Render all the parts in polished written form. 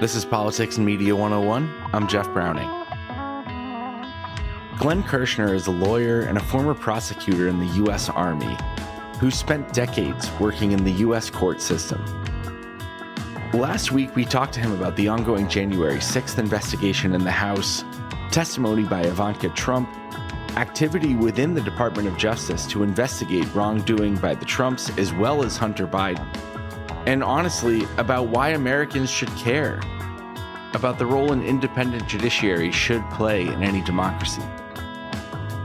This is Politics and Media 101. I'm Jeff Browning. Glenn Kirschner is a lawyer and a former prosecutor in the U.S. Army who spent decades working in the U.S. court system. Last week, we talked to him about the ongoing January 6th investigation in the House, testimony by Ivanka Trump, activity within the Department of Justice to investigate wrongdoing by the Trumps as well as Hunter Biden, and honestly, about why Americans should care, about the role an independent judiciary should play in any democracy.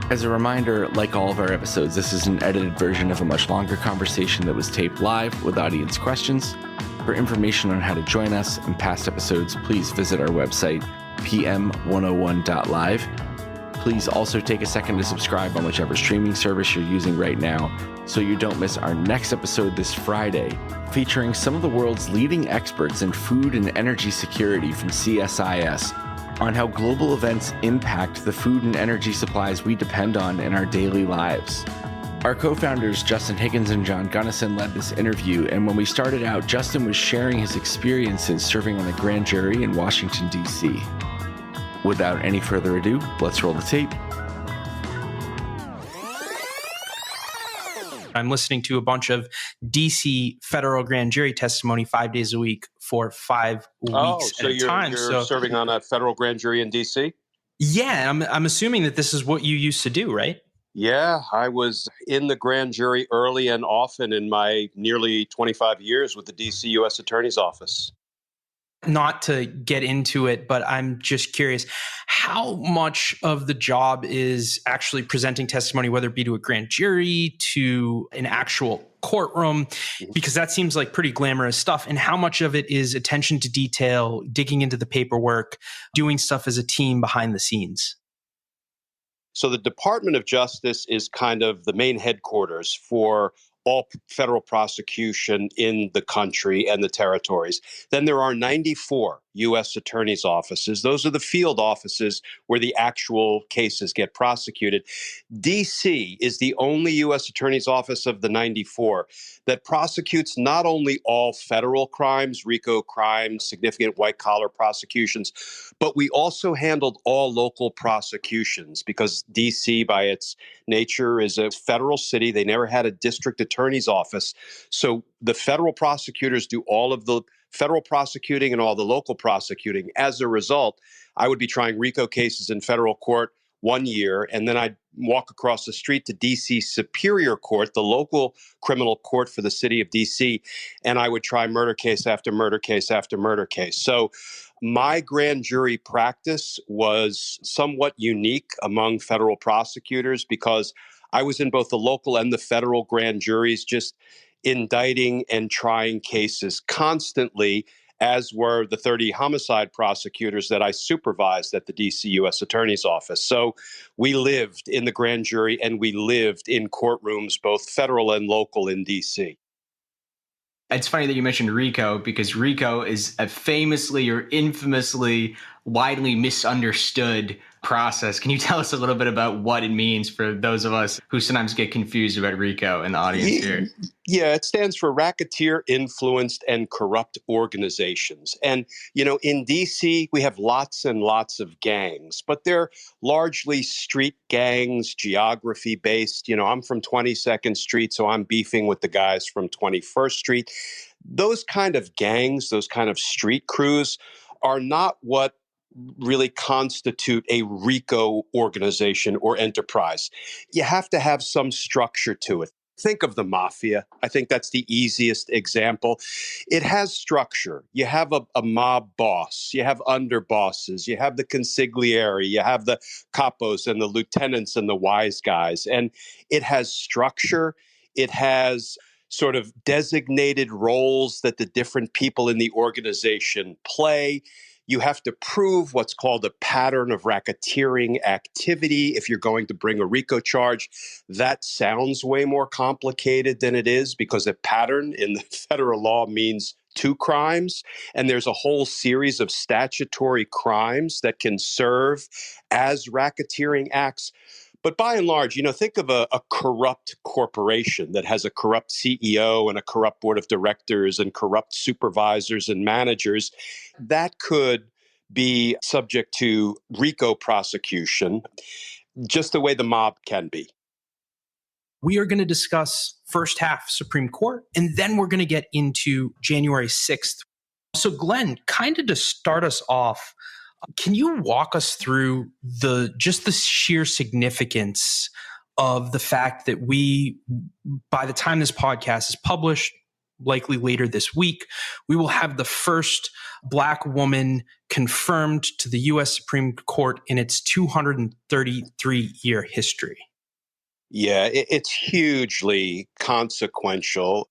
As a reminder, like all of our episodes, this is an edited version of a much longer conversation that was taped live with audience questions. For information on how to join us and past episodes, please visit our website, pm101.live. Please also take a second to subscribe on whichever streaming service you're using right now so you don't miss our next episode this Friday, featuring some of the world's leading experts in food and energy security from CSIS on how global events impact the food and energy supplies we depend on in our daily lives. Our co-founders, Justin Higgins and John Gunnison, led this interview, and when we started out, Justin was sharing his experiences serving on a grand jury in Washington, D.C. Without any further ado, let's roll the tape. I'm listening to a bunch of DC federal grand jury testimony 5 days a week for 5 weeks at a time. You're serving on a federal grand jury in DC? Yeah, I'm assuming that this is what you used to do, right? Yeah, I was in the grand jury early and often in my nearly 25 years with the DC U.S. Attorney's Office. Not to get into it, but I'm just curious, how much of the job is actually presenting testimony, whether it be to a grand jury, to an actual courtroom, because that seems like pretty glamorous stuff. And how much of it is attention to detail, digging into the paperwork, doing stuff as a team behind the scenes? So the Department of Justice is kind of the main headquarters for all federal prosecution in the country and the territories. Then there are 94 U.S. attorneys' offices. Those are the field offices where the actual cases get prosecuted. D.C. is the only U.S. attorney's office of the 94 that prosecutes not only all federal crimes, RICO crimes, significant white-collar prosecutions, but we also handled all local prosecutions because D.C., by its nature, is a federal city. They never had a district attorney's office. So the federal prosecutors do all of the federal prosecuting and all the local prosecuting. As a result, I would be trying RICO cases in federal court 1 year, and then I'd walk across the street to D.C. Superior Court, the local criminal court for the city of D.C., and I would try murder case after murder case after murder case. So my grand jury practice was somewhat unique among federal prosecutors because I was in both the local and the federal grand juries, just indicting and trying cases constantly, as were the 30 homicide prosecutors that I supervised at the DC U.S. Attorney's Office. So we lived in the grand jury and we lived in courtrooms, both federal and local in DC. It's funny that you mentioned RICO because RICO is a famously or infamously widely misunderstood process. Can you tell us a little bit about what it means for those of us who sometimes get confused about RICO in the audience here? Yeah, it stands for Racketeer Influenced and Corrupt Organizations. And, in DC, we have lots and lots of gangs, but they're largely street gangs, geography based. I'm from 22nd Street, so I'm beefing with the guys from 21st Street. Those kind of gangs, those kind of street crews are not what really constitute a RICO organization or enterprise. You have to have some structure to it. Think of the mafia. I think that's the easiest example. It has structure. You have a mob boss. You have underbosses. You have the consigliere. You have the capos and the lieutenants and the wise guys. And it has structure. It has sort of designated roles that the different people in the organization play. You have to prove what's called a pattern of racketeering activity if you're going to bring a RICO charge. That sounds way more complicated than it is because a pattern in the federal law means 2 crimes, and there's a whole series of statutory crimes that can serve as racketeering acts. But by and large, think of a corrupt corporation that has a corrupt CEO and a corrupt board of directors and corrupt supervisors and managers. That could be subject to RICO prosecution, just the way the mob can be. We are going to discuss first half Supreme Court, and then we're going to get into January 6th. So Glenn, kind of to start us off, can you walk us through the sheer significance of the fact that we, by the time this podcast is published, likely later this week, we will have the first Black woman confirmed to the U.S. Supreme Court in its 233-year history? Yeah, it's hugely consequential.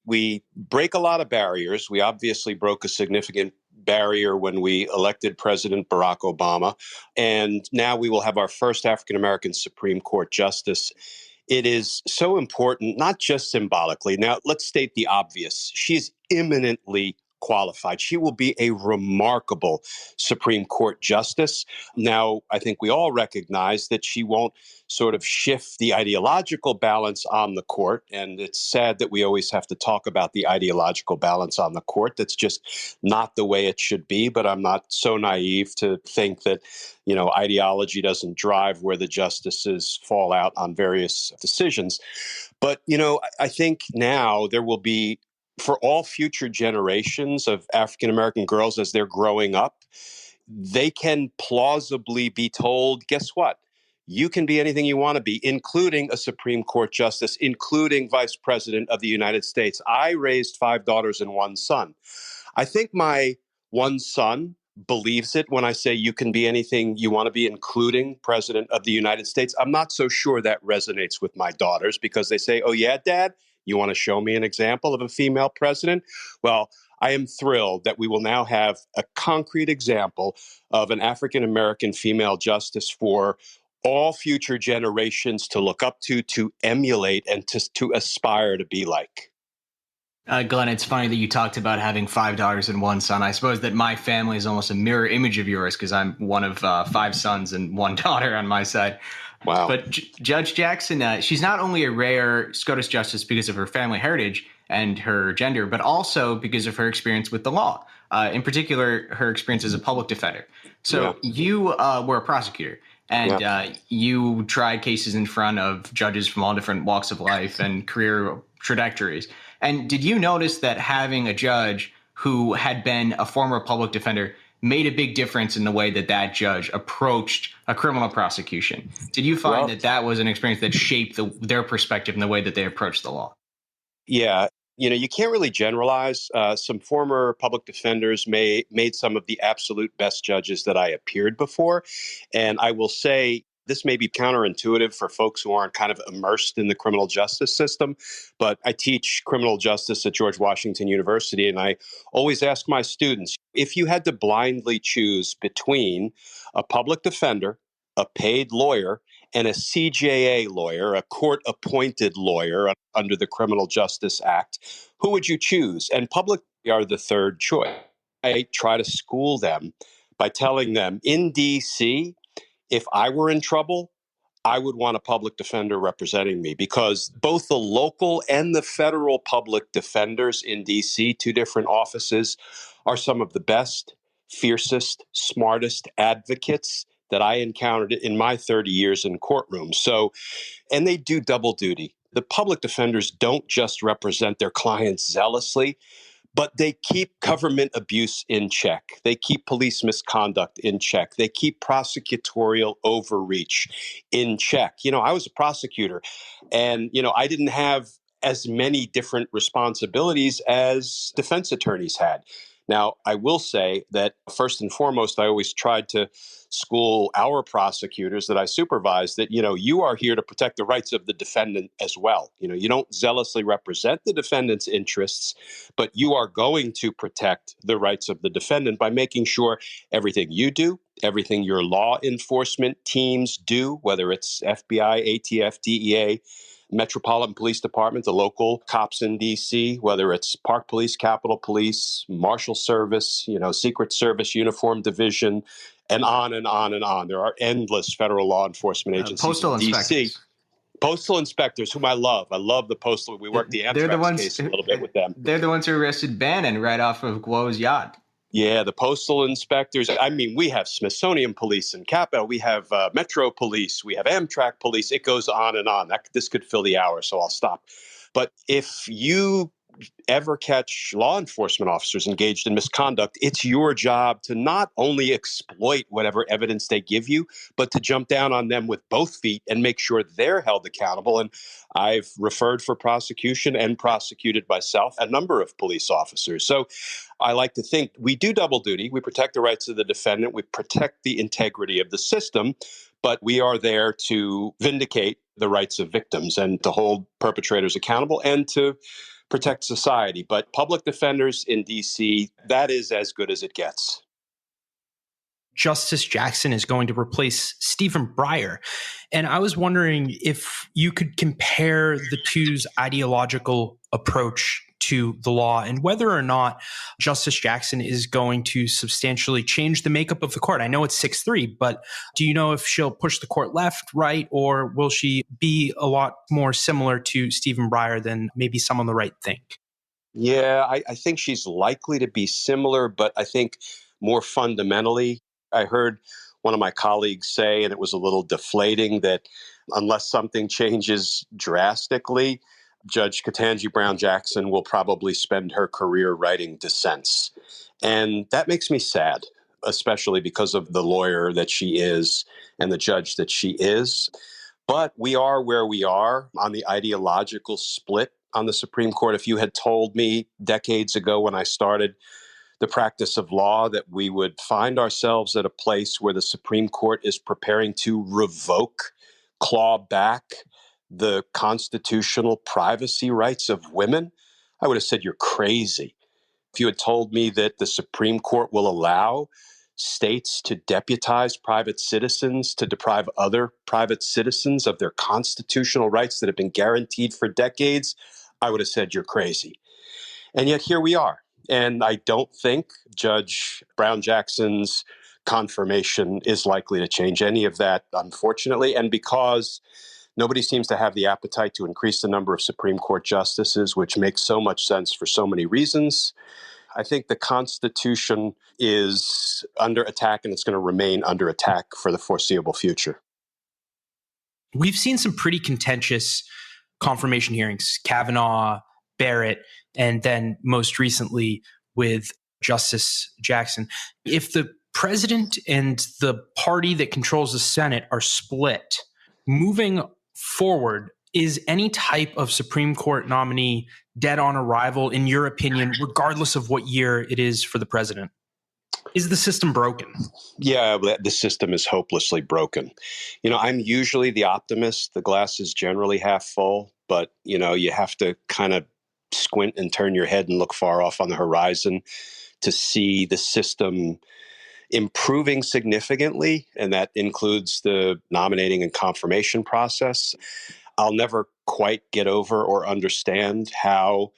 We break a lot of barriers. We obviously broke a significant barrier when we elected President Barack Obama. And now we will have our first African-American Supreme Court justice. It is so important, not just symbolically. Now, let's state the obvious. She's eminently qualified. She will be a remarkable Supreme Court justice. Now, I think we all recognize that she won't sort of shift the ideological balance on the court. And it's sad that we always have to talk about the ideological balance on the court. That's just not the way it should be. But I'm not so naive to think that, ideology doesn't drive where the justices fall out on various decisions. But, I think now there will be, for all future generations of African-American girls as they're growing up, they can plausibly be told, guess what? You can be anything you want to be, including a Supreme Court justice, including Vice President of the United States. I raised 5 daughters and 1 son. I think my one son believes it when I say you can be anything you want to be, including President of the United States. I'm not so sure that resonates with my daughters because they say, oh, yeah, Dad, you want to show me an example of a female president? Well, I am thrilled that we will now have a concrete example of an African-American female justice for all future generations to look up to emulate, and to aspire to be like. Glenn, it's funny that you talked about having 5 daughters and 1 son. I suppose that my family is almost a mirror image of yours because I'm one of 5 sons and 1 daughter on my side. Wow. But Judge Jackson, she's not only a rare SCOTUS justice because of her family heritage and her gender, but also because of her experience with the law, in particular, her experience as a public defender. So you were a prosecutor. And you tried cases in front of judges from all different walks of life and career trajectories. And did you notice that having a judge who had been a former public defender made a big difference in the way that that judge approached a criminal prosecution? Did you find that was an experience that shaped their perspective and the way that they approached the law? Yeah. You can't really generalize. Some former public defenders made some of the absolute best judges that I appeared before. And I will say this may be counterintuitive for folks who aren't kind of immersed in the criminal justice system, but I teach criminal justice at George Washington University. And I always ask my students, if you had to blindly choose between a public defender, a paid lawyer, and a CJA lawyer, a court-appointed lawyer under the Criminal Justice Act, who would you choose? And public are the third choice. I try to school them by telling them, in D.C., if I were in trouble, I would want a public defender representing me, because both the local and the federal public defenders in D.C., 2 different offices, are some of the best, fiercest, smartest advocates that I encountered in my 30 years in courtrooms. So, and they do double duty. The public defenders don't just represent their clients zealously, but they keep government abuse in check. They keep police misconduct in check. They keep prosecutorial overreach in check. I was a prosecutor, and, I didn't have as many different responsibilities as defense attorneys had. Now, I will say that first and foremost, I always tried to school our prosecutors that I supervise that, you are here to protect the rights of the defendant as well. You don't zealously represent the defendant's interests, but you are going to protect the rights of the defendant by making sure everything you do, everything your law enforcement teams do, whether it's FBI, ATF, DEA, Metropolitan Police Department, the local cops in D.C., whether it's Park Police, Capitol Police, Marshal Service, Secret Service, Uniform Division, and on and on and on. There are endless federal law enforcement agencies Postal in DC. inspectors. Postal inspectors, whom I love. I love the postal. We worked the anthrax case a little bit with them. They're the ones who arrested Bannon right off of Guo's yacht. Yeah, the postal inspectors. I mean, we have Smithsonian Police in Capitol. We have Metro Police. We have Amtrak Police. It goes on and on. This could fill the hour, so I'll stop. But if you ever catch law enforcement officers engaged in misconduct, it's your job to not only exploit whatever evidence they give you, but to jump down on them with both feet and make sure they're held accountable. And I've referred for prosecution and prosecuted myself a number of police officers. So I like to think we do double duty. We protect the rights of the defendant. We protect the integrity of the system, but we are there to vindicate the rights of victims and to hold perpetrators accountable and to protect society. But public defenders in D.C., that is as good as it gets. Justice Jackson is going to replace Stephen Breyer. And I was wondering if you could compare the two's ideological approach to the law and whether or not Justice Jackson is going to substantially change the makeup of the court. I know it's 6-3, but do you know if she'll push the court left, right, or will she be a lot more similar to Stephen Breyer than maybe some on the right think? Yeah, I think she's likely to be similar, but I think more fundamentally, I heard one of my colleagues say, and it was a little deflating, that unless something changes drastically, Judge Ketanji Brown Jackson will probably spend her career writing dissents. And that makes me sad, especially because of the lawyer that she is and the judge that she is. But we are where we are on the ideological split on the Supreme Court. If you had told me decades ago when I started the practice of law that we would find ourselves at a place where the Supreme Court is preparing to revoke, claw back the constitutional privacy rights of women, I would have said you're crazy. If you had told me that the Supreme Court will allow states to deputize private citizens to deprive other private citizens of their constitutional rights that have been guaranteed for decades, I would have said you're crazy. And yet here we are. And I don't think Judge Brown Jackson's confirmation is likely to change any of that, unfortunately. And because nobody seems to have the appetite to increase the number of Supreme Court justices, which makes so much sense for so many reasons, I think the Constitution is under attack, and it's going to remain under attack for the foreseeable future. We've seen some pretty contentious confirmation hearings, Kavanaugh, Barrett, and then most recently with Justice Jackson. If the president and the party that controls the Senate are split, moving forward, is any type of Supreme Court nominee dead on arrival, in your opinion, regardless of what year it is for the president? Is the system broken? Yeah, the system is hopelessly broken. I'm usually the optimist. The glass is generally half full, but, you have to kind of squint and turn your head and look far off on the horizon to see the system improving significantly, and that includes the nominating and confirmation process. I'll never quite get over or understand how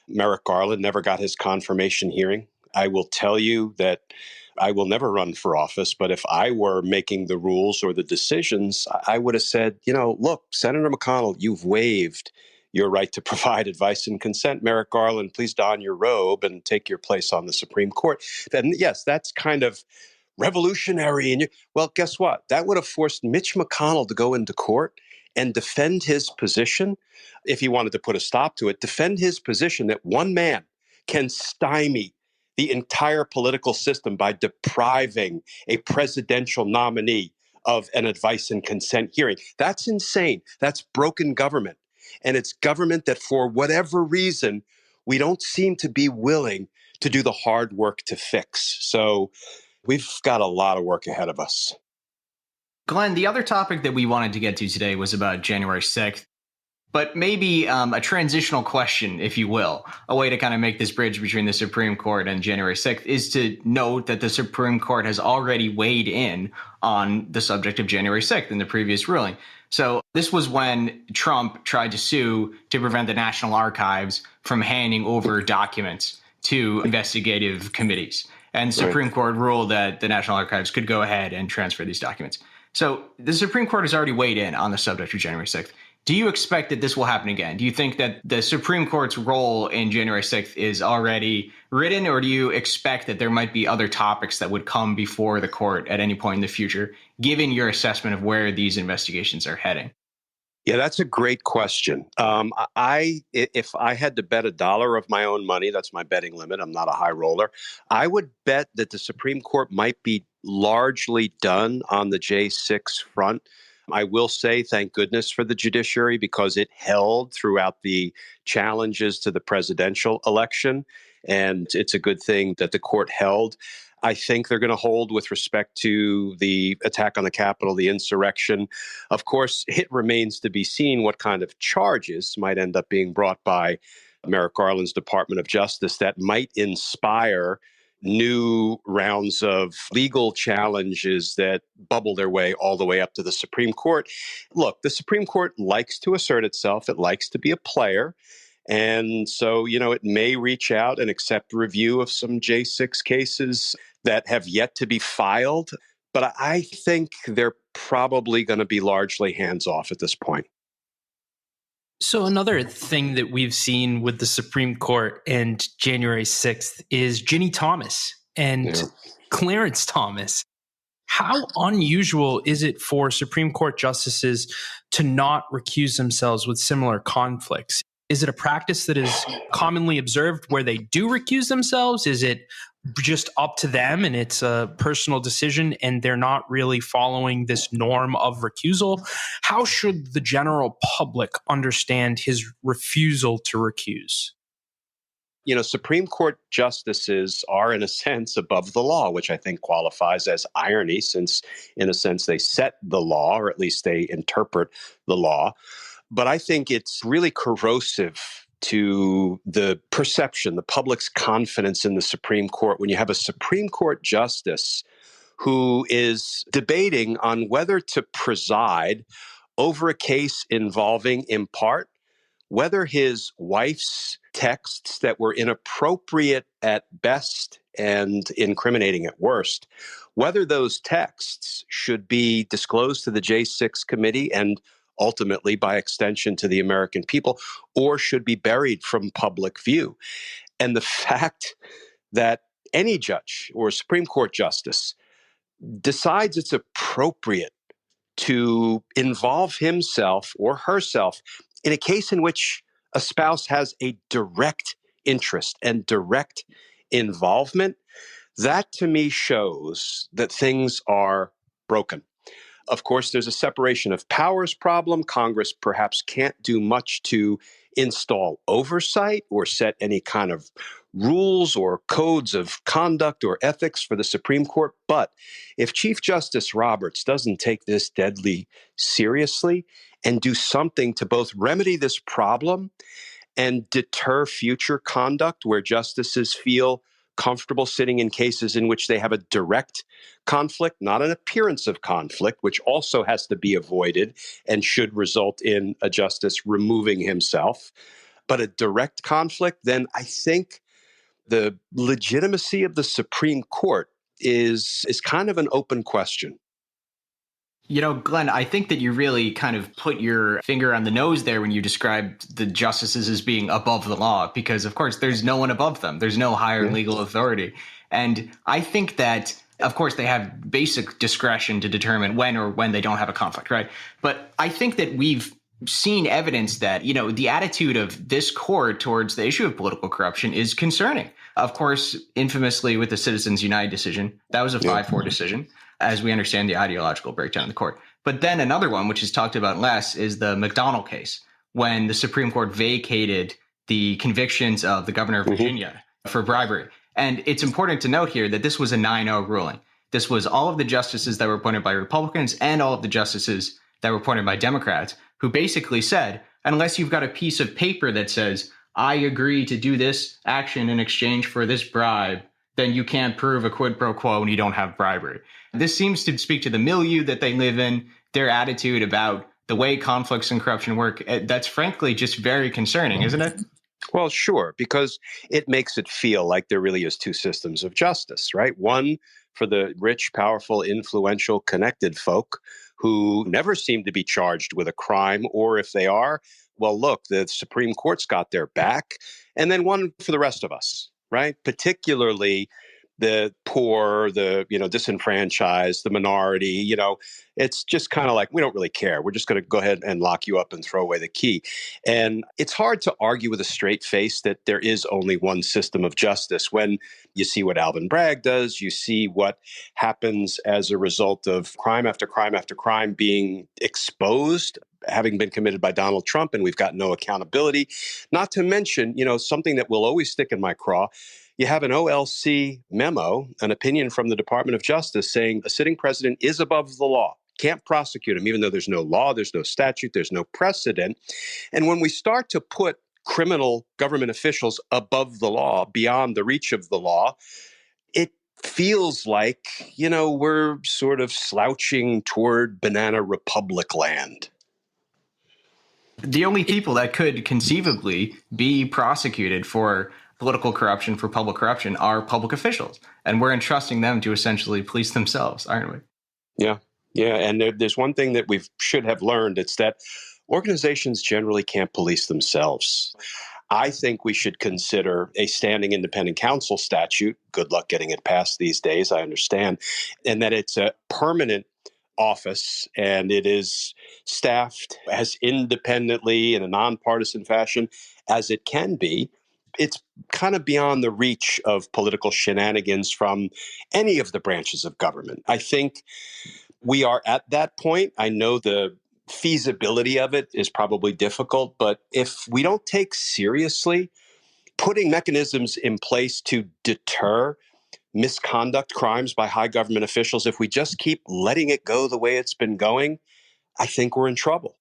Merrick Garland never got his confirmation hearing. I will tell you that I will never run for office, but if I were making the rules or the decisions, I would have said, look, Senator McConnell, you've waived your right to provide advice and consent. Merrick Garland, please don your robe and take your place on the Supreme Court. Then, yes, that's kind of revolutionary. And well, guess what? That would have forced Mitch McConnell to go into court and defend his position, if he wanted to put a stop to it, defend his position that one man can stymie the entire political system by depriving a presidential nominee of an advice and consent hearing. That's insane. That's broken government. And it's government that, for whatever reason, we don't seem to be willing to do the hard work to fix. So we've got a lot of work ahead of us. Glenn, the other topic that we wanted to get to today was about January 6th, but maybe a transitional question, if you will. A way to kind of make this bridge between the Supreme Court and January 6th is to note that the Supreme Court has already weighed in on the subject of January 6th in the previous ruling. So this was when Trump tried to sue to prevent the National Archives from handing over documents to investigative committees. And the Supreme Court ruled that the National Archives could go ahead and transfer these documents. So the Supreme Court has already weighed in on the subject of January 6th. Do you expect that this will happen again? Do you think that the Supreme Court's role in January 6th is already written, or do you expect that there might be other topics that would come before the court at any point in the future, given your assessment of where these investigations are heading? Yeah, that's a great question. If I had to bet $1 of my own money, that's my betting limit. I'm not a high roller. I would bet that the Supreme Court might be largely done on the J6 front. I will say, thank goodness for the judiciary, because it held throughout the challenges to the presidential election. And it's a good thing that the court held. I think they're going to hold with respect to the attack on the Capitol, the insurrection. Of course, it remains to be seen what kind of charges might end up being brought by Merrick Garland's Department of Justice that might inspire new rounds of legal challenges that bubble their way all the way up to the Supreme Court. Look, the Supreme Court likes to assert itself. It likes to be a player. And so, it may reach out and accept review of some J6 cases that have yet to be filed. But I think they're probably going to be largely hands off at this point. So another thing that we've seen with the Supreme Court and January 6th is Ginny Thomas and Clarence Thomas. How unusual is it for Supreme Court justices to not recuse themselves with similar conflicts? Is it a practice that is commonly observed where they do recuse themselves? Is it just up to them and it's a personal decision and they're not really following this norm of recusal? How should the general public understand his refusal to recuse? Supreme Court justices are, in a sense, above the law, which I think qualifies as irony, since, in a sense, they set the law, or at least they interpret the law. But I think it's really corrosive to the perception, the public's confidence in the Supreme Court, when you have a Supreme Court justice who is debating on whether to preside over a case involving, in part, whether his wife's texts that were inappropriate at best and incriminating at worst, whether those texts should be disclosed to the J6 committee and ultimately, by extension, to the American people, or should be buried from public view. And the fact that any judge or Supreme Court justice decides it's appropriate to involve himself or herself in a case in which a spouse has a direct interest and direct involvement, that to me shows that things are broken. Of course, there's a separation of powers problem. Congress perhaps can't do much to install oversight or set any kind of rules or codes of conduct or ethics for the Supreme Court. But if Chief Justice Roberts doesn't take this deadly seriously and do something to both remedy this problem and deter future conduct where justices feel comfortable sitting in cases in which they have a direct conflict, not an appearance of conflict, which also has to be avoided and should result in a justice removing himself, but a direct conflict, then I think the legitimacy of the Supreme Court is kind of an open question. Glenn, I think that you really kind of put your finger on the nose there when you described the justices as being above the law, because, of course, there's no one above them. There's no higher legal authority. And I think that, of course, they have basic discretion to determine when they don't have a conflict, right? But I think that we've seen evidence that, the attitude of this court towards the issue of political corruption is concerning. Of course, infamously with the Citizens United decision, that was a 5-4 decision, as we understand the ideological breakdown in the court. But then another one, which is talked about less, is the McDonnell case, when the Supreme Court vacated the convictions of the governor of Virginia for bribery. And it's important to note here that this was a 9-0 ruling. This was all of the justices that were appointed by Republicans and all of the justices that were appointed by Democrats, who basically said, unless you've got a piece of paper that says, I agree to do this action in exchange for this bribe, then you can't prove a quid pro quo and you don't have bribery. This seems to speak to the milieu that they live in, their attitude about the way conflicts and corruption work. That's frankly just very concerning, isn't it? Well, sure, because it makes it feel like there really is two systems of justice, right? One for the rich, powerful, influential, connected folk who never seem to be charged with a crime, or if they are, well, look, the Supreme Court's got their back. And then one for the rest of us, right? Particularly the poor, the disenfranchised, the minority. It's just kind of like, we don't really care. We're just going to go ahead and lock you up and throw away the key. And it's hard to argue with a straight face that there is only one system of justice when you see what Alvin Bragg does, you see what happens as a result of crime after crime after crime being exposed, having been committed by Donald Trump, and we've got no accountability. Not to mention, something that will always stick in my craw. You have an OLC memo, an opinion from the Department of Justice saying a sitting president is above the law, can't prosecute him, even though there's no law, there's no statute, there's no precedent. And when we start to put criminal government officials above the law, beyond the reach of the law, it feels like, we're sort of slouching toward banana republic land. The only people that could conceivably be prosecuted for political corruption, for public corruption, are public officials. And we're entrusting them to essentially police themselves, aren't we? Yeah. Yeah. And there's one thing that we should have learned. It's that organizations generally can't police themselves. I think we should consider a standing independent counsel statute. Good luck getting it passed these days, I understand. And that it's a permanent office and it is staffed as independently in a nonpartisan fashion as it can be. It's kind of beyond the reach of political shenanigans from any of the branches of government. I think we are at that point. I know the feasibility of it is probably difficult, but if we don't take seriously putting mechanisms in place to deter misconduct crimes by high government officials, if we just keep letting it go the way it's been going, I think we're in trouble.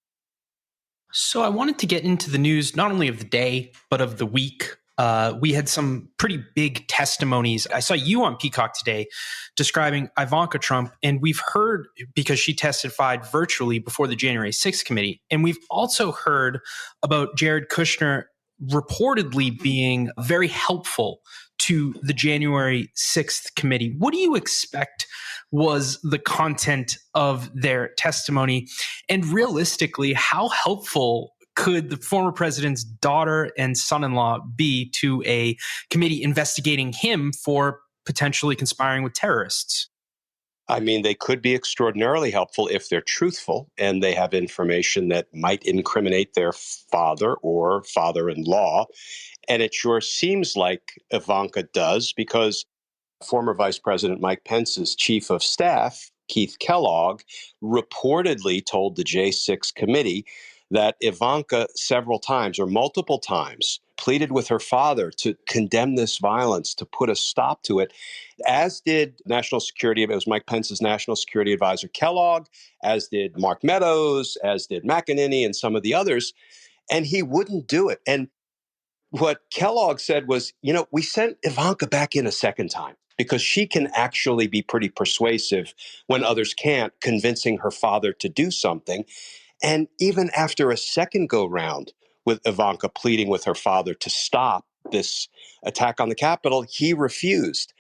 So I wanted to get into the news, not only of the day, but of the week. We had some pretty big testimonies. I saw you on Peacock today describing Ivanka Trump, and we've heard, because she testified virtually before the January 6th committee, and we've also heard about Jared Kushner reportedly being very helpful to the January 6th committee. What do you expect was the content of their testimony? And realistically, how helpful could the former president's daughter and son-in-law be to a committee investigating him for potentially conspiring with terrorists? I mean, they could be extraordinarily helpful if they're truthful and they have information that might incriminate their father or father-in-law. And it sure seems like Ivanka does, because former Vice President Mike Pence's chief of staff, Keith Kellogg, reportedly told the J6 committee that Ivanka several times or multiple times pleaded with her father to condemn this violence, to put a stop to it, as did it was Mike Pence's national security advisor Kellogg, as did Mark Meadows, as did McEnany and some of the others. And he wouldn't do it. And what Kellogg said was, we sent Ivanka back in a second time because she can actually be pretty persuasive when others can't, convincing her father to do something. And even after a second go round with Ivanka pleading with her father to stop this attack on the Capitol, he refused.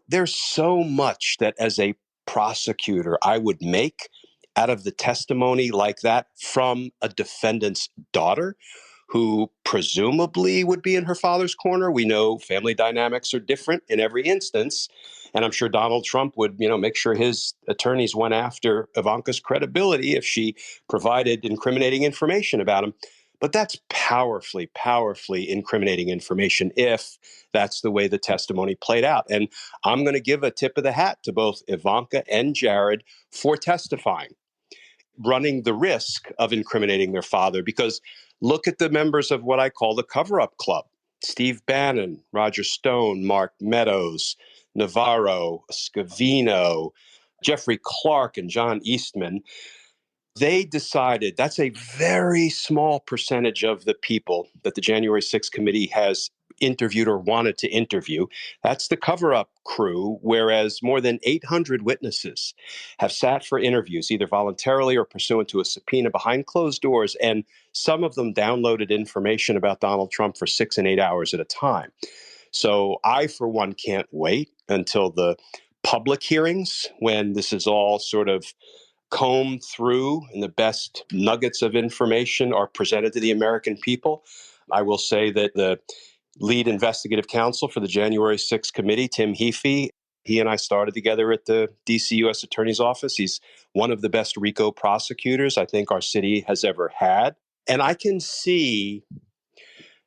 There's so much that as a prosecutor I would make out of the testimony like that from a defendant's daughter, who presumably would be in her father's corner. We know family dynamics are different in every instance. And I'm sure Donald Trump would, make sure his attorneys went after Ivanka's credibility if she provided incriminating information about him. But that's powerfully, powerfully incriminating information if that's the way the testimony played out. And I'm going to give a tip of the hat to both Ivanka and Jared for testifying, running the risk of incriminating their father, because look at the members of what I call the cover-up club. Steve Bannon, Roger Stone, Mark Meadows, Navarro, Scavino, Jeffrey Clark, and John Eastman. They decided that's a very small percentage of the people that the January 6th committee has interviewed or wanted to interview. That's the cover-up crew, whereas more than 800 witnesses have sat for interviews, either voluntarily or pursuant to a subpoena behind closed doors, and some of them downloaded information about Donald Trump for 6 and 8 hours at a time. So I, for one, can't wait until the public hearings, when this is all sort of combed through and the best nuggets of information are presented to the American people. I will say that the lead investigative counsel for the January 6th committee, Tim Heaphy, he and I started together at the DC U.S. Attorney's Office. He's one of the best RICO prosecutors I think our city has ever had. And I can see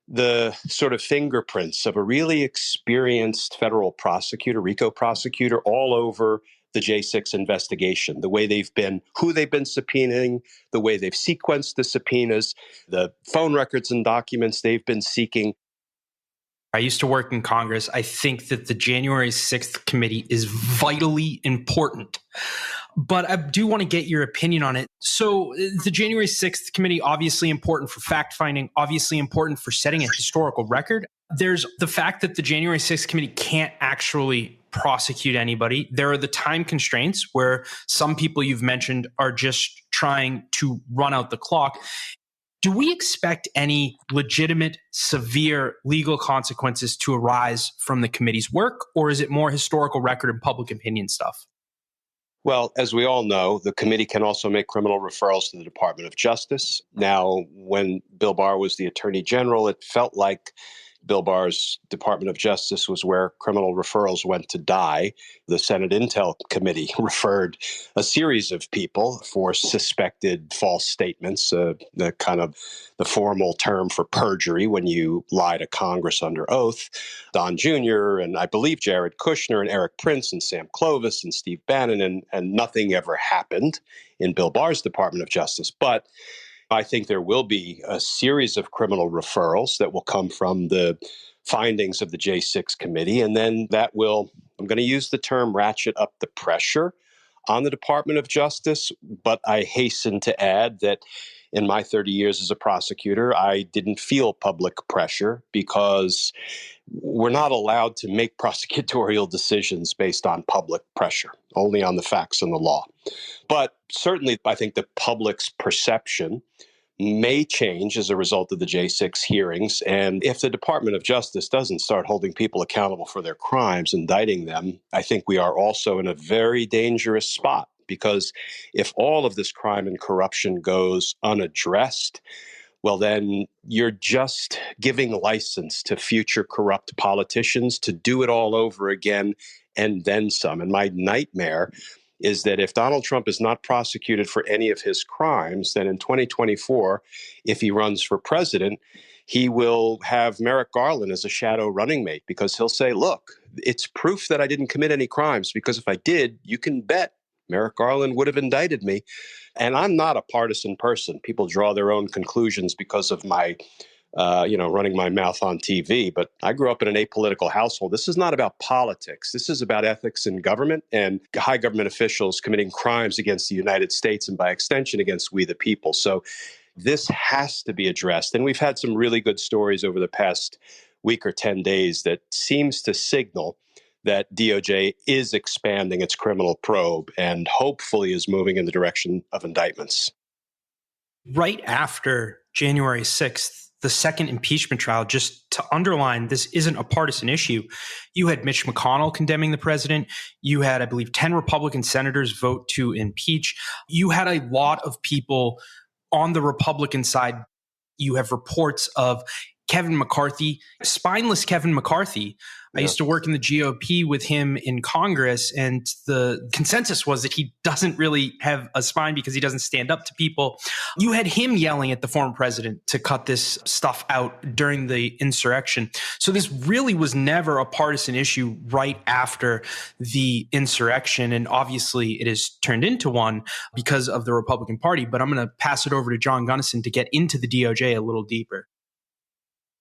the sort of fingerprints of a really experienced federal prosecutor, RICO prosecutor, all over the J6 investigation, the way they've been, who they've been subpoenaing, the way they've sequenced the subpoenas, the phone records and documents they've been seeking. I used to work in Congress. I think that the January 6th committee is vitally important. But I do want to get your opinion on it. So the January 6th committee, obviously important for fact-finding, obviously important for setting a historical record. There's the fact that the January 6th committee can't actually prosecute anybody. There are the time constraints where some people you've mentioned are just trying to run out the clock. Do we expect any legitimate, severe legal consequences to arise from the committee's work, or is it more historical record and public opinion stuff? Well, as we all know, the committee can also make criminal referrals to the Department of Justice. Now, when Bill Barr was the Attorney General, it felt like Bill Barr's Department of Justice was where criminal referrals went to die. The Senate Intel Committee referred a series of people for suspected false statements, the kind of the formal term for perjury when you lie to Congress under oath. Don Jr. and I believe Jared Kushner and Eric Prince and Sam Clovis and Steve Bannon, and nothing ever happened in Bill Barr's Department of Justice. But I think there will be a series of criminal referrals that will come from the findings of the J6 committee. And then that will, I'm going to use the term, ratchet up the pressure on the Department of Justice. But I hasten to add that in my 30 years as a prosecutor, I didn't feel public pressure because we're not allowed to make prosecutorial decisions based on public pressure, only on the facts and the law. But certainly, I think the public's perception may change as a result of the J6 hearings. And if the Department of Justice doesn't start holding people accountable for their crimes, indicting them, I think we are also in a very dangerous spot. Because if all of this crime and corruption goes unaddressed, well, then you're just giving license to future corrupt politicians to do it all over again and then some. And my nightmare is that if Donald Trump is not prosecuted for any of his crimes, then in 2024, if he runs for president, he will have Merrick Garland as a shadow running mate because he'll say, look, it's proof that I didn't commit any crimes because if I did, you can bet Merrick Garland would have indicted me. And I'm not a partisan person. People draw their own conclusions because of my running my mouth on TV, but I grew up in an apolitical household. This is not about politics. This is about ethics in government and high government officials committing crimes against the United States and by extension against we the people. So this has to be addressed. And we've had some really good stories over the past week or 10 days that seems to signal that DOJ is expanding its criminal probe and hopefully is moving in the direction of indictments. Right after January 6th, the second impeachment trial, just to underline, this isn't a partisan issue. You had Mitch McConnell condemning the president. You had, I believe, 10 Republican senators vote to impeach. You had a lot of people on the Republican side. You have reports of Kevin McCarthy, spineless Kevin McCarthy. I used to work in the GOP with him in Congress, and the consensus was that he doesn't really have a spine because he doesn't stand up to people. You had him yelling at the former president to cut this stuff out during the insurrection. So this really was never a partisan issue right after the insurrection, and obviously it has turned into one because of the Republican Party. But I'm going to pass it over to John Gunnison to get into the DOJ a little deeper.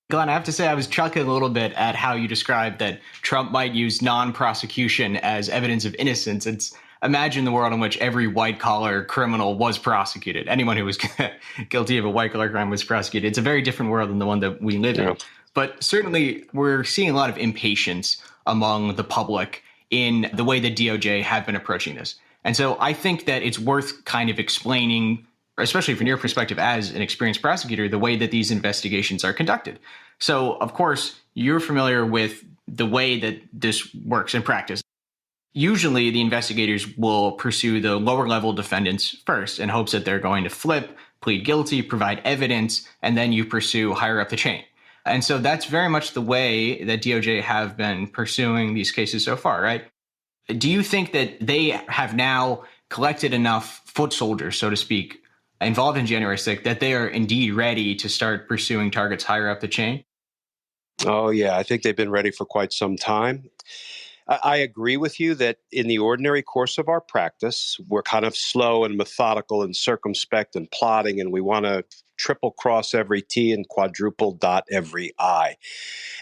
Glenn, I have to say I was chuckling a little bit at how you described that Trump might use non-prosecution as evidence of innocence. It's imagine the world in which every white-collar criminal was prosecuted. Anyone who was guilty of a white-collar crime was prosecuted. It's a very different world than the one that we live in. But certainly we're seeing a lot of impatience among the public in the way the DOJ have been approaching this. And so I think that it's worth kind of explaining, especially from your perspective as an experienced prosecutor, the way that these investigations are conducted. So, of course, you're familiar with the way that this works in practice. Usually, the investigators will pursue the lower level defendants first in hopes that they're going to flip, plead guilty, provide evidence, and then you pursue higher up the chain. And so that's very much the way that DOJ have been pursuing these cases so far, right? Do you think that they have now collected enough foot soldiers, so to speak, involved in January 6th, that they are indeed ready to start pursuing targets higher up the chain? Oh, yeah. I think they've been ready for quite some time. I agree with you that in the ordinary course of our practice, we're kind of slow and methodical and circumspect and plotting, and we want to triple cross every T and quadruple dot every I.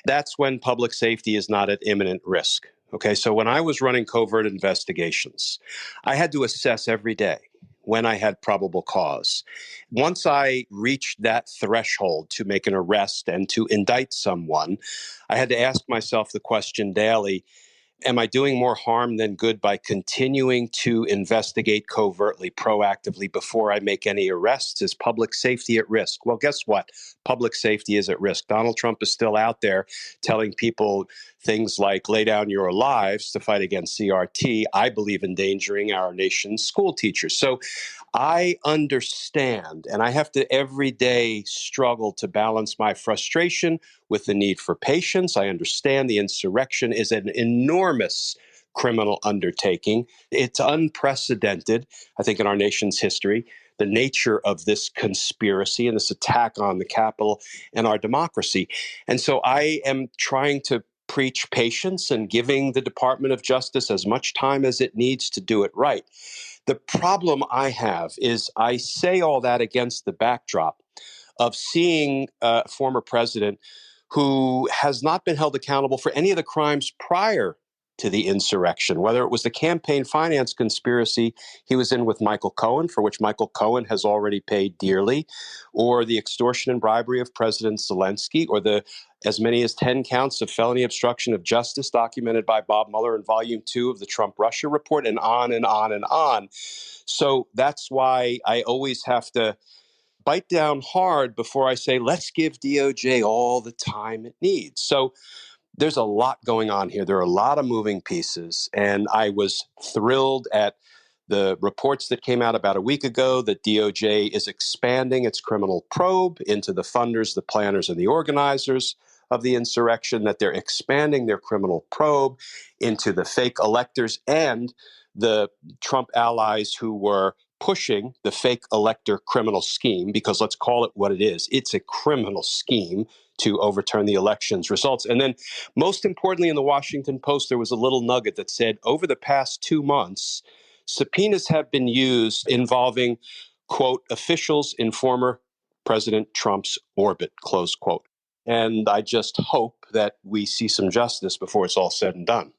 That's when public safety is not at imminent risk. Okay, so when I was running covert investigations, I had to assess every day when I had probable cause. Once I reached that threshold to make an arrest and to indict someone, I had to ask myself the question daily, am I doing more harm than good by continuing to investigate covertly, proactively before I make any arrests? Is public safety at risk? Well, guess what? Public safety is at risk. Donald Trump is still out there telling people things like lay down your lives to fight against CRT, I believe endangering our nation's school teachers. So I understand, and I have to every day struggle to balance my frustration with the need for patience. I understand the insurrection is an enormous criminal undertaking. It's unprecedented, I think, in our nation's history, the nature of this conspiracy and this attack on the Capitol and our democracy. And so I am trying to preach patience and giving the Department of Justice as much time as it needs to do it right. The problem I have is I say all that against the backdrop of seeing a former president who has not been held accountable for any of the crimes prior to the insurrection, whether it was the campaign finance conspiracy he was in with Michael Cohen, for which Michael Cohen has already paid dearly, or the extortion and bribery of President Zelensky, or the as many as 10 counts of felony obstruction of justice documented by Bob Mueller in Volume 2 of the Trump-Russia report, and on and on and on. So that's why I always have to bite down hard before I say, let's give DOJ all the time it needs. So there's a lot going on here. There are a lot of moving pieces. And I was thrilled at the reports that came out about a week ago that DOJ is expanding its criminal probe into the funders, the planners, and the organizers of the insurrection, that they're expanding their criminal probe into the fake electors and the Trump allies who were pushing the fake elector criminal scheme, because let's call it what it is. It's a criminal scheme to overturn the election's results. And then most importantly, in the Washington Post, there was a little nugget that said over the past 2 months, subpoenas have been used involving, quote, officials in former President Trump's orbit, close quote. And I just hope that we see some justice before it's all said and done.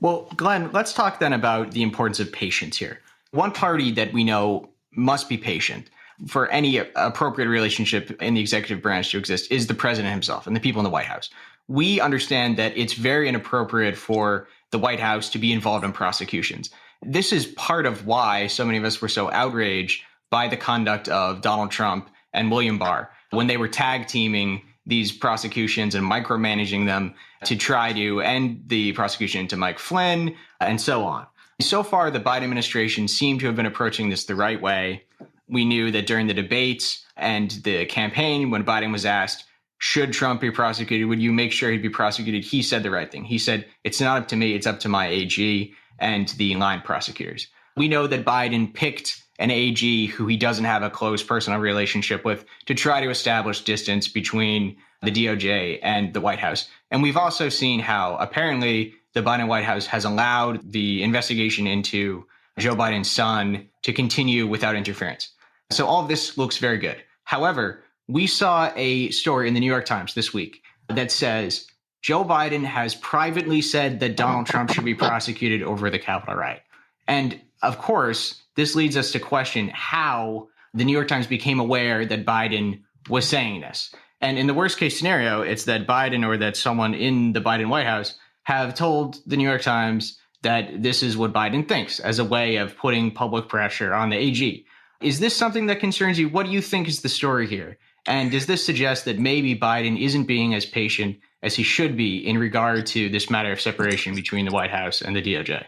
Well, Glenn, let's talk then about the importance of patience here. One party that we know must be patient for any appropriate relationship in the executive branch to exist is the president himself and the people in the White House. We understand that it's very inappropriate for the White House to be involved in prosecutions. This is part of why so many of us were so outraged by the conduct of Donald Trump and William Barr when they were tag teaming these prosecutions and micromanaging them to try to end the prosecution into Mike Flynn and so on. So far, the Biden administration seemed to have been approaching this the right way. We knew that during the debates and the campaign, when Biden was asked, should Trump be prosecuted, would you make sure he'd be prosecuted? He said the right thing. He said, it's not up to me, it's up to my AG and the line prosecutors. We know that Biden picked an AG who he doesn't have a close personal relationship with to try to establish distance between the DOJ and the White House. And we've also seen how apparently the Biden White House has allowed the investigation into Joe Biden's son to continue without interference. So all of this looks very good. However, we saw a story in the New York Times this week that says Joe Biden has privately said that Donald Trump should be prosecuted over the Capitol riot. And of course, this leads us to question how the New York Times became aware that Biden was saying this. And in the worst case scenario, it's that Biden or that someone in the Biden White House have told the New York Times that this is what Biden thinks as a way of putting public pressure on the AG. Is this something that concerns you? What do you think is the story here? And does this suggest that maybe Biden isn't being as patient as he should be in regard to this matter of separation between the White House and the DOJ?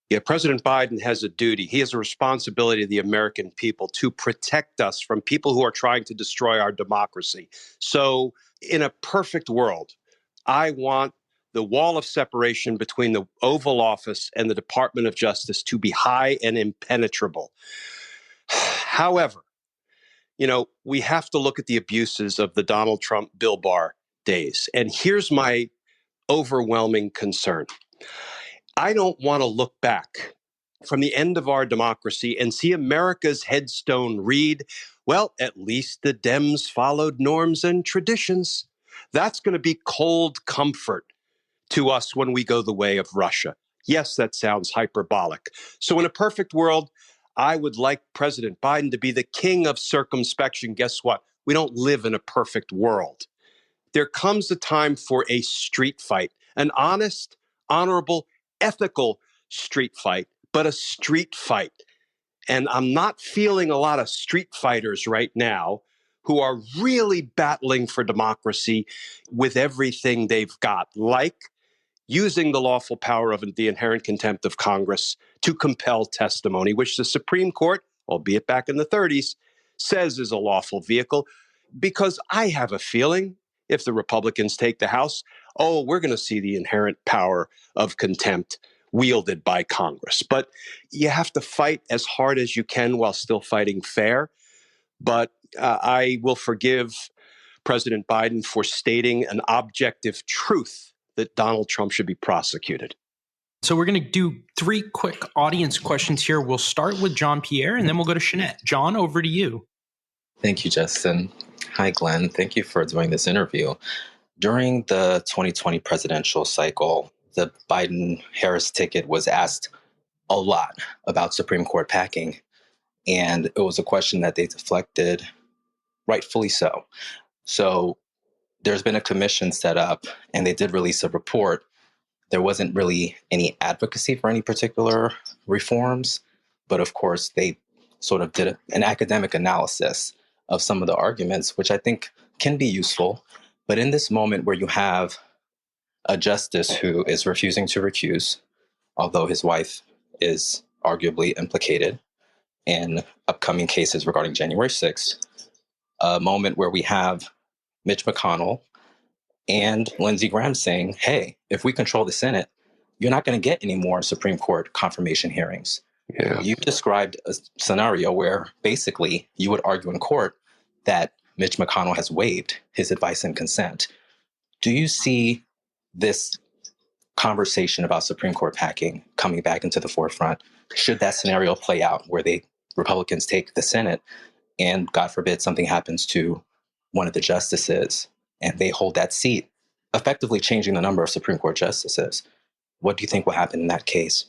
Yeah, President Biden has a duty. He has a responsibility to the American people to protect us from people who are trying to destroy our democracy. So in a perfect world, I want the wall of separation between the Oval Office and the Department of Justice to be high and impenetrable. However, we have to look at the abuses of the Donald Trump Bill Barr days. And here's my overwhelming concern. I don't want to look back from the end of our democracy and see America's headstone read, well, at least the Dems followed norms and traditions. That's going to be cold comfort to us when we go the way of Russia. Yes, that sounds hyperbolic. So in a perfect world, I would like President Biden to be the king of circumspection. Guess what? We don't live in a perfect world. There comes a time for a street fight, an honest, honorable, ethical street fight, but a street fight. And I'm not feeling a lot of street fighters right now who are really battling for democracy with everything they've got, like using the lawful power of the inherent contempt of Congress to compel testimony, which the Supreme Court, albeit back in the 30s, says is a lawful vehicle. Because I have a feeling if the Republicans take the House, we're going to see the inherent power of contempt wielded by Congress. But you have to fight as hard as you can while still fighting fair. But I will forgive President Biden for stating an objective truth that Donald Trump should be prosecuted. So we're going to do 3 quick audience questions here. We'll start with John Pierre, and then we'll go to Shanette. John, over to you. Thank you, Justin. Hi, Glenn. Thank you for doing this interview. During the 2020 presidential cycle, the Biden-Harris ticket was asked a lot about Supreme Court packing, and it was a question that they deflected, rightfully so. So there's been a commission set up, and they did release a report. There wasn't really any advocacy for any particular reforms, but of course, they sort of did an academic analysis of some of the arguments, which I think can be useful. But in this moment where you have a justice who is refusing to recuse, although his wife is arguably implicated in upcoming cases regarding January 6th, a moment where we have Mitch McConnell and Lindsey Graham saying, hey, if we control the Senate, you're not going to get any more Supreme Court confirmation hearings. Yeah. You described a scenario where basically you would argue in court that Mitch McConnell has waived his advice and consent. Do you see this conversation about Supreme Court packing coming back into the forefront? Should that scenario play out where Republicans take the Senate and, God forbid, something happens to one of the justices and they hold that seat, effectively changing the number of Supreme Court justices? What do you think will happen in that case?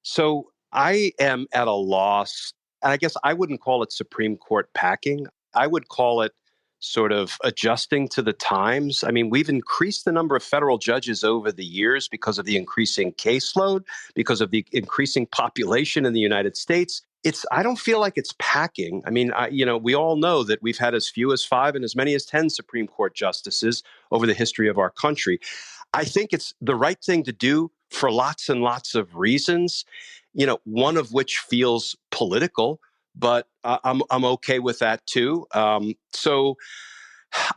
So I am at a loss. And I guess I wouldn't call it Supreme Court packing. I would call it sort of adjusting to the times. I mean, we've increased the number of federal judges over the years because of the increasing caseload, because of the increasing population in the United States. I don't feel like it's packing. I mean, we all know that we've had as few as 5 and as many as 10 Supreme Court justices over the history of our country. I think it's the right thing to do for lots and lots of reasons, one of which feels political, but I'm okay with that too. So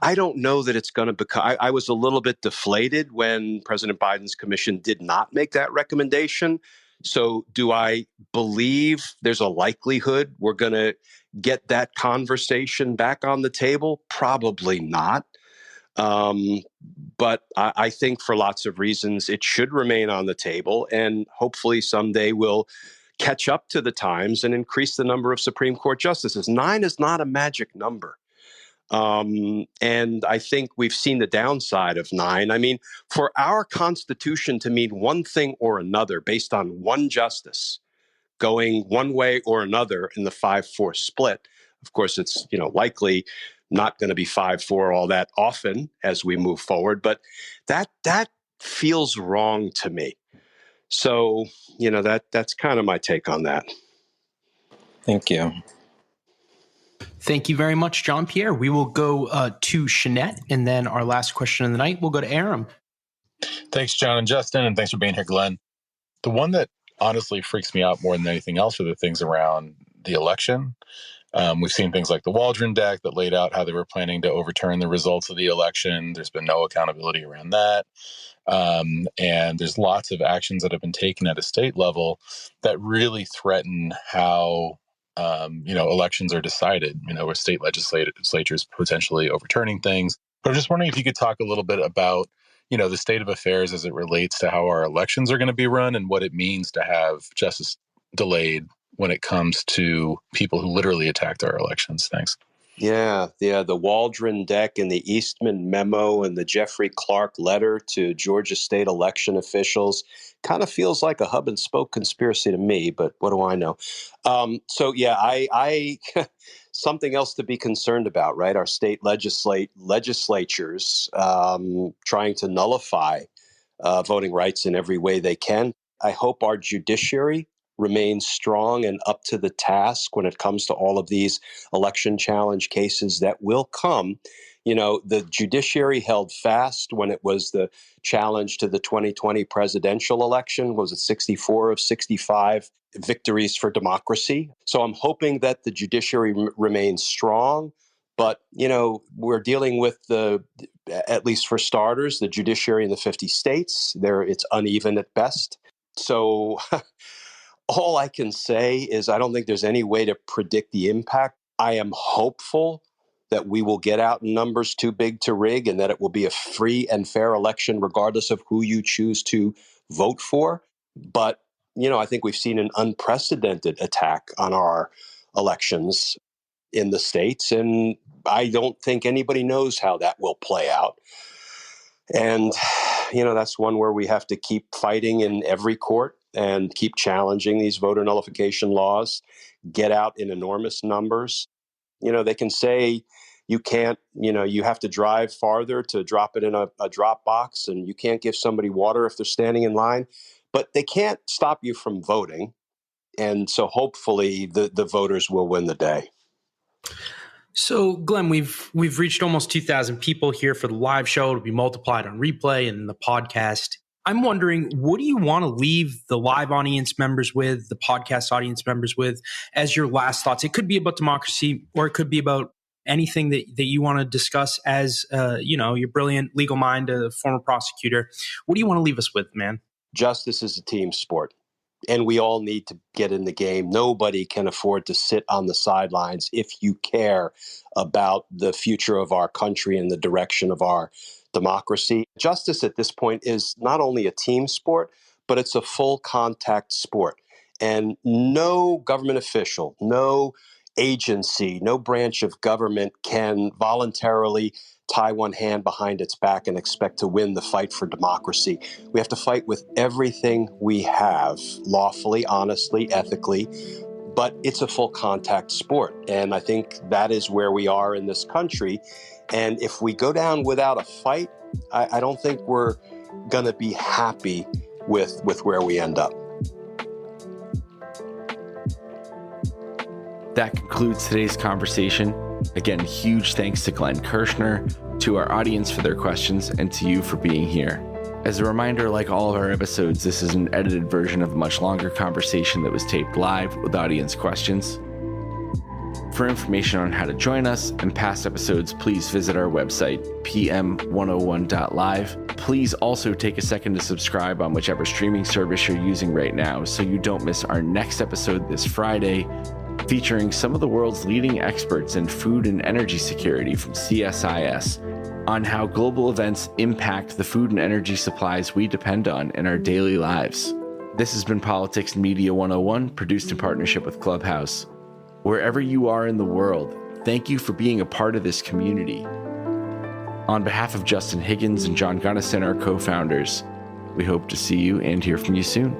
I don't know that it's going to become, I was a little bit deflated when President Biden's commission did not make that recommendation. So do I believe there's a likelihood we're going to get that conversation back on the table? Probably not. But I think for lots of reasons, it should remain on the table. And hopefully someday we'll catch up to the times and increase the number of Supreme Court justices. 9 is not a magic number. And I think we've seen the downside of 9. I mean, for our Constitution to mean one thing or another based on one justice going one way or another in the 5-4 split, of course, it's likely not going to be 5-4 all that often as we move forward, but that feels wrong to me. So, that's kind of my take on that. Thank you. Thank you very much, Jean-Pierre. We will go to Shanette, and then our last question of the night, we'll go to Aram. Thanks, John and Justin, and thanks for being here, Glenn. The one that honestly freaks me out more than anything else are the things around the election. We've seen things like the Waldron deck that laid out how they were planning to overturn the results of the election. There's been no accountability around that. And there's lots of actions that have been taken at a state level that really threaten how elections are decided, where state legislatures potentially overturning things. But I'm just wondering if you could talk a little bit about, the state of affairs as it relates to how our elections are going to be run and what it means to have justice delayed when it comes to people who literally attacked our elections. Thanks. Yeah. The Waldron deck and the Eastman memo and the Jeffrey Clark letter to Georgia state election officials kind of feels like a hub and spoke conspiracy to me, but what do I know? I something else to be concerned about, right? Our state legislatures trying to nullify voting rights in every way they can. I hope our judiciary remains strong and up to the task when it comes to all of these election challenge cases that will come. The judiciary held fast when it was the challenge to the 2020 presidential election. Was it 64 of 65 victories for democracy? So I'm hoping that the judiciary remains strong. But, we're dealing with at least for starters, the judiciary in the 50 states. It's uneven at best. So all I can say is I don't think there's any way to predict the impact. I am hopeful that we will get out in numbers too big to rig and that it will be a free and fair election regardless of who you choose to vote for. But, I think we've seen an unprecedented attack on our elections in the states, and I don't think anybody knows how that will play out. And, that's one where we have to keep fighting in every court and keep challenging these voter nullification laws, get out in enormous numbers. They can say you can't, you have to drive farther to drop it in a drop box, and you can't give somebody water if they're standing in line, but they can't stop you from voting. And so hopefully the voters will win the day. So, Glenn, we've reached almost 2,000 people here for the live show. It'll be multiplied on replay and the podcast. I'm wondering, what do you want to leave the live audience members with, the podcast audience members with, as your last thoughts? It could be about democracy, or it could be about anything that you want to discuss as, your brilliant legal mind, a former prosecutor. What do you want to leave us with, man? Justice is a team sport, and we all need to get in the game. Nobody can afford to sit on the sidelines if you care about the future of our country and the direction of our democracy. Justice at this point is not only a team sport, but it's a full contact sport. And no government official, no agency, no branch of government can voluntarily tie one hand behind its back and expect to win the fight for democracy. We have to fight with everything we have, lawfully, honestly, ethically, but it's a full contact sport. And I think that is where we are in this country. And if we go down without a fight, I don't think we're going to be happy with where we end up. That concludes today's conversation. Again, huge thanks to Glenn Kirschner, to our audience for their questions, and to you for being here. As a reminder, like all of our episodes, this is an edited version of a much longer conversation that was taped live with audience questions. For information on how to join us and past episodes, please visit our website, pm101.live. Please also take a second to subscribe on whichever streaming service you're using right now so you don't miss our next episode this Friday, featuring some of the world's leading experts in food and energy security from CSIS on how global events impact the food and energy supplies we depend on in our daily lives. This has been Politics and Media 101, produced in partnership with Clubhouse. Wherever you are in the world, thank you for being a part of this community. On behalf of Justin Higgins and John Gunnison, our co-founders, we hope to see you and hear from you soon.